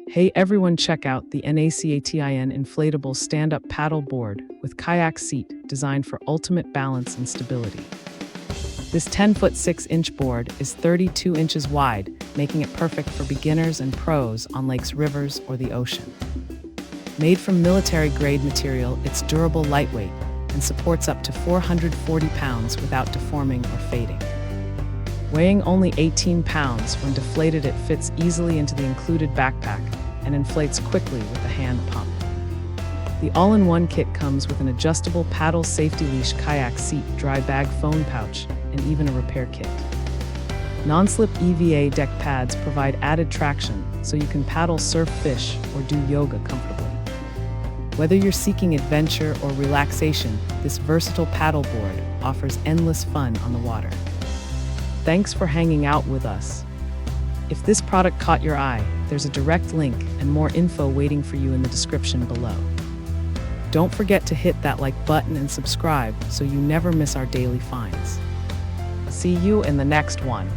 Hey everyone, check out the NACATIN Inflatable Stand-Up Paddleboard with kayak seat designed for ultimate balance and stability. This 10-foot 6-inch board is 32 inches wide, making it perfect for beginners and pros on lakes, rivers, or the ocean. Made from military-grade material, it's durable, lightweight, and supports up to 440 pounds without deforming or fading. Weighing only 18 pounds, when deflated it fits easily into the included backpack and inflates quickly with a hand pump. The all-in-one kit comes with an adjustable paddle safety leash, kayak seat, dry bag, phone pouch, and even a repair kit. Non-slip EVA deck pads provide added traction so you can paddle, surf, fish, or do yoga comfortably. Whether you're seeking adventure or relaxation, this versatile paddleboard offers endless fun on the water. Thanks for hanging out with us. If this product caught your eye, there's a direct link and more info waiting for you in the description below. Don't forget to hit that like button and subscribe so you never miss our daily finds. See you in the next one.